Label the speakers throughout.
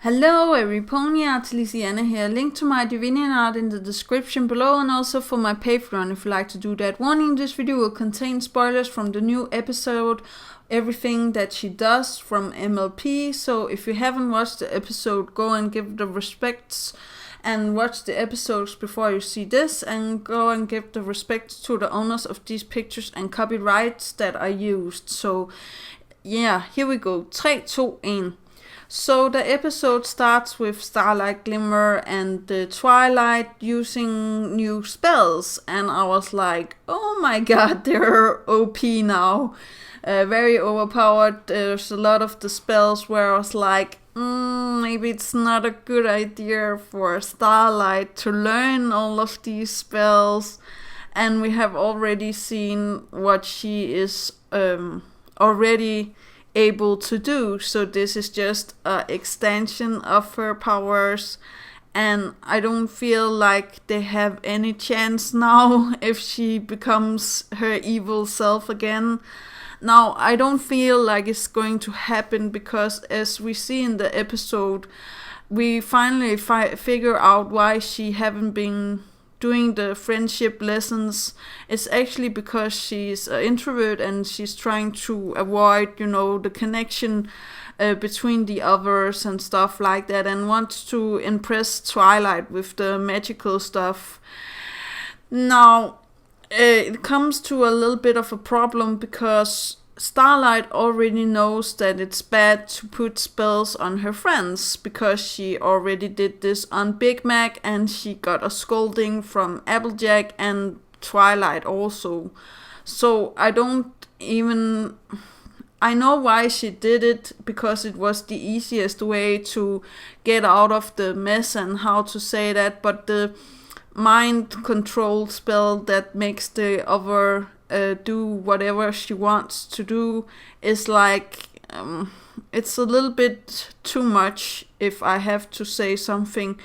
Speaker 1: Hello everypony, Dyslexia here. Link to my DeviantArt in the description below and also for my Patreon if you like to do that. Warning, this video will contain spoilers from the new episode, everything that she does from MLP. So if you haven't watched the episode, go and give the respects and watch the episodes before you see this, and go and give the respects to the owners of these pictures and copyrights that I used. So yeah, here we go. 3, 2, 1. So the episode starts with Starlight, Glimmer, and the Twilight using new spells, and I was like, oh my god, they're OP now. Very overpowered. There's a lot of the spells where I was like, maybe it's not a good idea for Starlight to learn all of these spells. And we have already seen what she is already able to do, so this is just an extension of her powers, and I don't feel like they have any chance now if she becomes her evil self again. Now I don't feel like it's going to happen, because as we see in the episode, we finally figure out why she haven't been doing the friendship lessons. It's actually because she's an introvert and she's trying to avoid, the connection between the others and stuff like that, and wants to impress Twilight with the magical stuff. Now, it comes to a little bit of a problem, because Starlight already knows that it's bad to put spells on her friends, because she already did this on Big Mac and she got a scolding from Applejack and Twilight also. So I know why she did it, because it was the easiest way to get out of the mess and how to say that, but the mind control spell that makes the other do whatever she wants to do is like, it's a little bit too much, if I have to say something.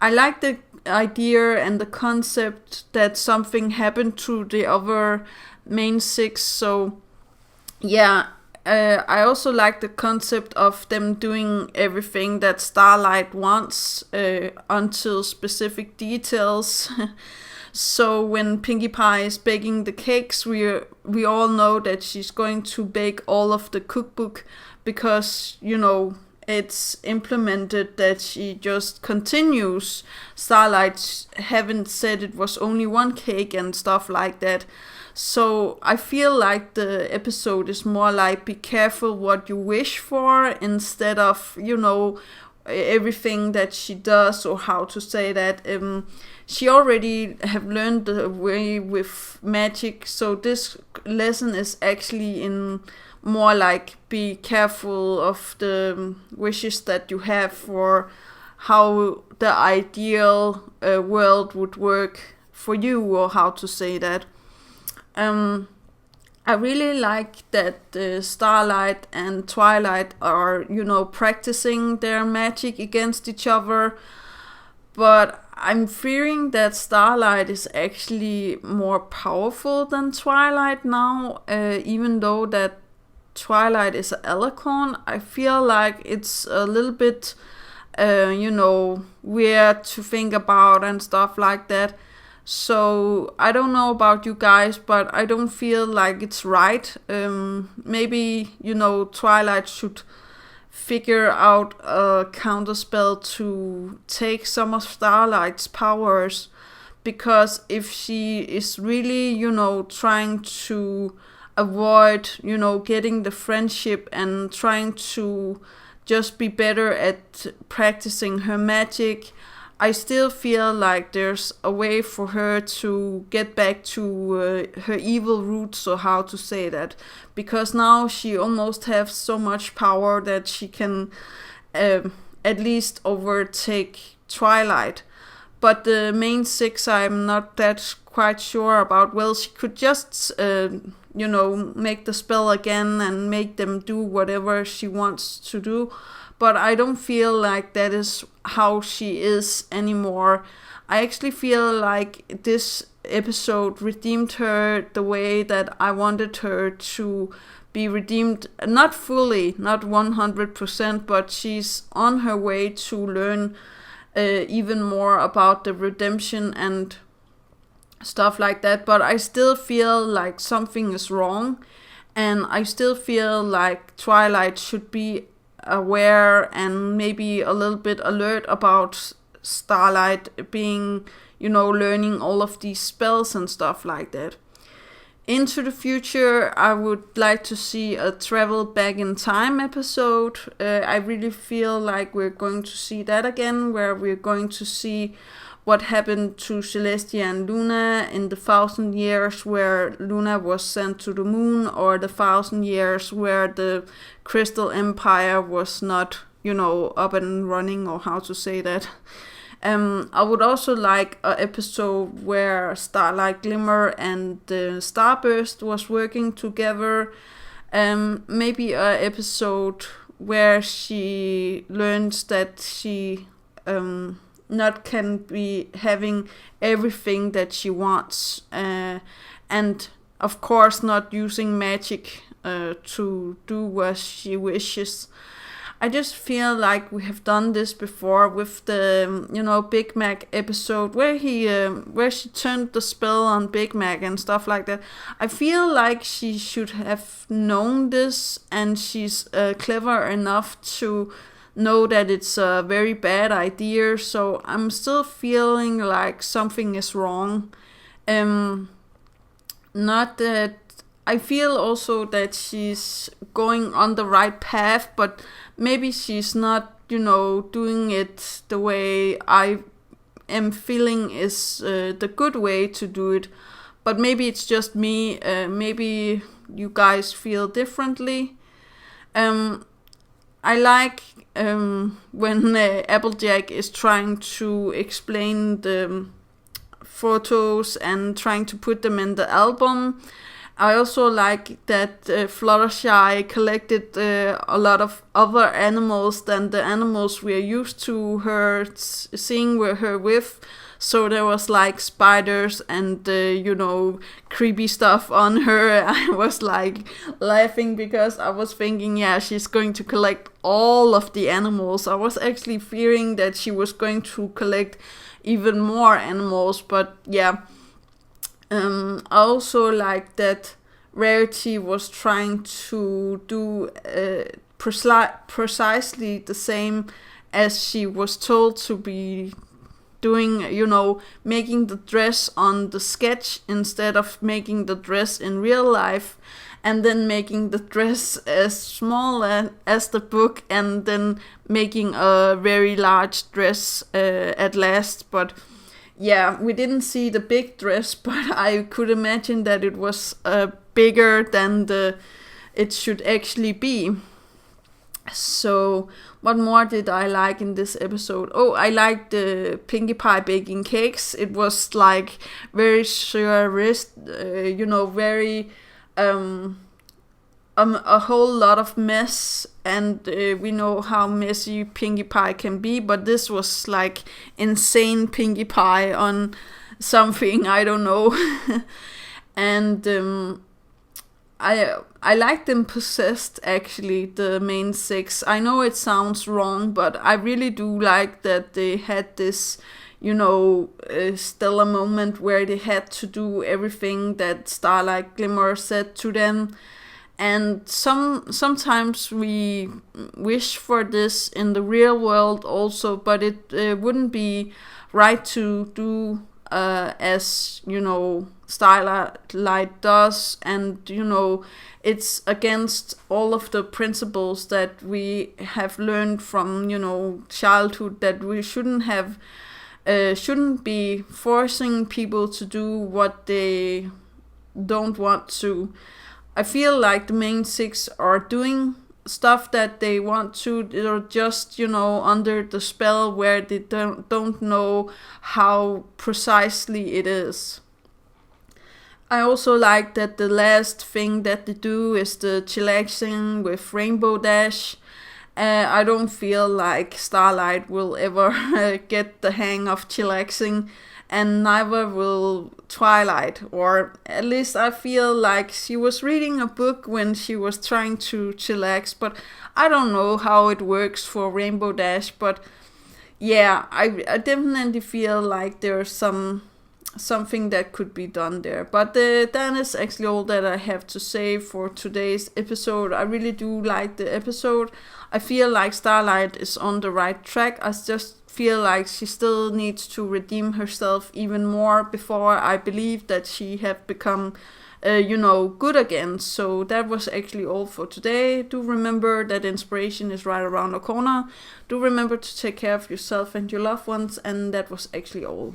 Speaker 1: I like the idea and the concept that something happened to the other main 6, so yeah. I also like the concept of them doing everything that Starlight wants, until specific details. So when Pinkie Pie is baking the cakes, we all know that she's going to bake all of the cookbook, because, it's implemented that she just continues. Starlight haven't said it was only one cake and stuff like that. So I feel like the episode is more like, be careful what you wish for, instead of, everything that she does, or how to say that. She already have learned the way with magic, so this lesson is actually in more like, be careful of the wishes that you have for how the ideal world would work for you, or how to say that. I really like that Starlight and Twilight are, practicing their magic against each other, but I'm fearing that Starlight is actually more powerful than Twilight now, even though that Twilight is an alicorn. I feel like it's a little bit, weird to think about and stuff like that. So I don't know about you guys, but I don't feel like it's right. Maybe, Twilight should figure out a counterspell to take some of Starlight's powers, because if she is really, trying to avoid, getting the friendship and trying to just be better at practicing her magic, I still feel like there's a way for her to get back to her evil roots, or how to say that, because now she almost has so much power that she can at least overtake Twilight. But the main 6, I'm not that quite sure about. Well, she could just make the spell again and make them do whatever she wants to do, but I don't feel like that is how she is anymore. I actually feel like this episode redeemed her the way that I wanted her to be redeemed, not fully, not 100%, but she's on her way to learn even more about the redemption and stuff like that. But I still feel like something is wrong, and I still feel like Twilight should be aware and maybe a little bit alert about Starlight being, learning all of these spells and stuff like that. Into the future, I would like to see a travel back in time episode. I really feel like we're going to see that again, where we're going to see what happened to Celestia and Luna in the 1,000 years where Luna was sent to the moon, or the 1,000 years where the Crystal Empire was not, up and running, or how to say that. I would also like an episode where Starlight Glimmer and Starburst was working together. Maybe an episode where she learns that she not can be having everything that she wants, and of course not using magic to do what she wishes. I just feel like we have done this before with the Big Mac episode where she turned the spell on Big Mac and stuff like that. I feel like she should have known this, and she's clever enough to know that it's a very bad idea. So I'm still feeling like something is wrong. Not that I feel also that she's going on the right path, but maybe she's not, doing it the way I am feeling is the good way to do it. But maybe it's just me. Maybe you guys feel differently. I like when Applejack is trying to explain the photos and trying to put them in the album. I also like that Fluttershy collected a lot of other animals than the animals we're used to her seeing her with. So there was like spiders and, creepy stuff on her. I was like laughing because I was thinking, yeah, she's going to collect all of the animals. I was actually fearing that she was going to collect even more animals, but yeah. I also like that Rarity was trying to do precisely the same as she was told to be doing, making the dress on the sketch instead of making the dress in real life, and then making the dress as small as the book, and then making a very large dress at last. But yeah, we didn't see the big dress, but I could imagine that it was bigger than it should actually be. So what more did I like in this episode? Oh, I liked the Pinkie Pie baking cakes. It was like very surrealist, very a whole lot of mess, and we know how messy Pinkie Pie can be, but this was like insane Pinkie Pie on something, I don't know. And I like them possessed, actually, the main six. I know it sounds wrong, but I really do like that they had this, stellar moment where they had to do everything that Starlight Glimmer said to them. And sometimes we wish for this in the real world also, but it wouldn't be right to do as, Starlight does, and, it's against all of the principles that we have learned from, childhood, that we shouldn't be forcing people to do what they don't want to. I feel like the main six are doing stuff that they want to. They're just, under the spell where they don't know how precisely it is. I also like that the last thing that they do is the chillaxing with Rainbow Dash. I don't feel like Starlight will ever get the hang of chillaxing. and neither will Twilight, or at least I feel like she was reading a book when she was trying to chillax, but I don't know how it works for Rainbow Dash, but yeah, I definitely feel like there's something that could be done there. But that is actually all that I have to say for today's episode. I really do like the episode. I feel like Starlight is on the right track. I just feel like she still needs to redeem herself even more before I believe that she have become good again. So that was actually all for today. Do remember that inspiration is right around the corner. Do remember to take care of yourself and your loved ones, and that was actually all.